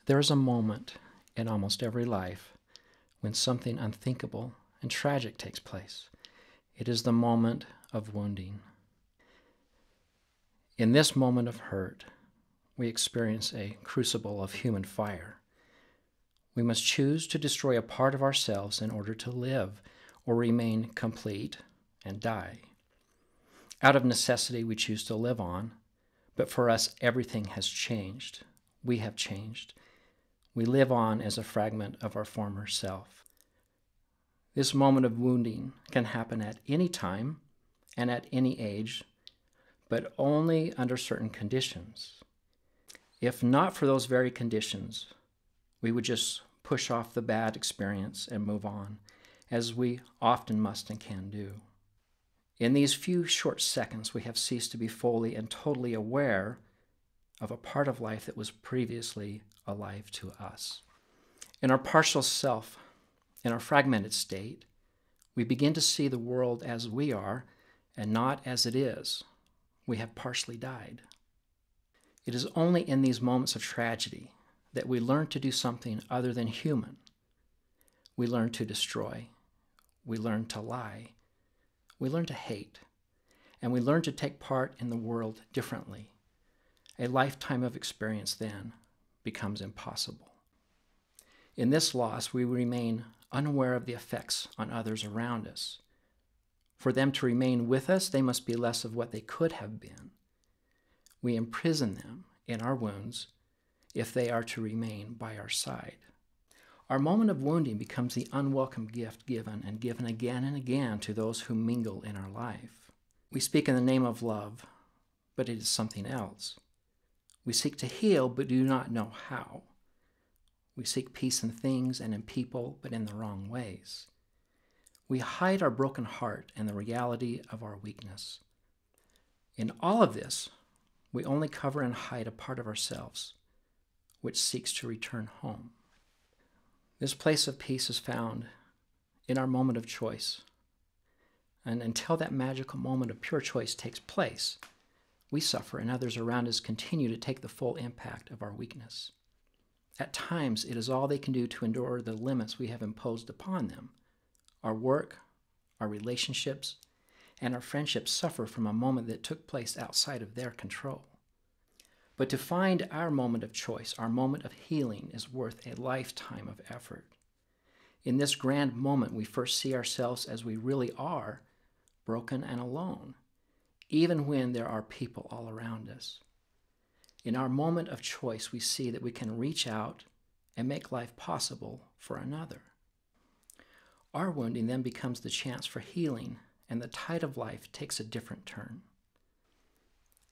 There is a moment in almost every life when something unthinkable and tragic takes place. It is the moment of wounding. In this moment of hurt, we experience a crucible of human fire. We must choose to destroy a part of ourselves in order to live or remain complete and die. Out of necessity, we choose to live on, but for us, everything has changed. We have changed. We live on as a fragment of our former self. This moment of wounding can happen at any time and at any age, but only under certain conditions. If not for those very conditions, we would just push off the bad experience and move on, as we often must and can do. In these few short seconds, we have ceased to be fully and totally aware of a part of life that was previously alive to us. In our partial self, in our fragmented state, we begin to see the world as we are and not as it is. We have partially died. It is only in these moments of tragedy that we learn to do something other than human. We learn to destroy. We learn to lie. We learn to hate. And we learn to take part in the world differently. A lifetime of experience then becomes impossible. In this loss, we remain unaware of the effects on others around us. For them to remain with us, they must be less of what they could have been. We imprison them in our wounds if they are to remain by our side. Our moment of wounding becomes the unwelcome gift given and given again and again to those who mingle in our life. We speak in the name of love, but it is something else. We seek to heal, but do not know how. We seek peace in things and in people, but in the wrong ways. We hide our broken heart and the reality of our weakness. In all of this, we only cover and hide a part of ourselves, which seeks to return home. This place of peace is found in our moment of choice. And until that magical moment of pure choice takes place, we suffer and others around us continue to take the full impact of our weakness. At times, it is all they can do to endure the limits we have imposed upon them. Our work, our relationships, and our friendships suffer from a moment that took place outside of their control. But to find our moment of choice, our moment of healing, is worth a lifetime of effort. In this grand moment, we first see ourselves as we really are, broken and alone, even when there are people all around us. In our moment of choice, we see that we can reach out and make life possible for another. Our wounding then becomes the chance for healing, and the tide of life takes a different turn.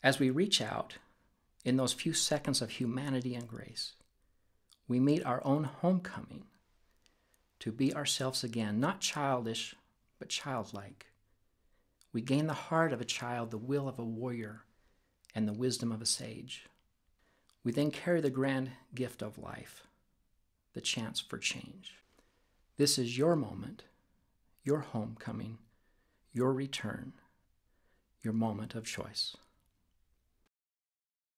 As we reach out, in those few seconds of humanity and grace, we meet our own homecoming to be ourselves again, not childish, but childlike. We gain the heart of a child, the will of a warrior, and the wisdom of a sage. We then carry the grand gift of life, the chance for change. This is your moment, your homecoming, your return, your moment of choice.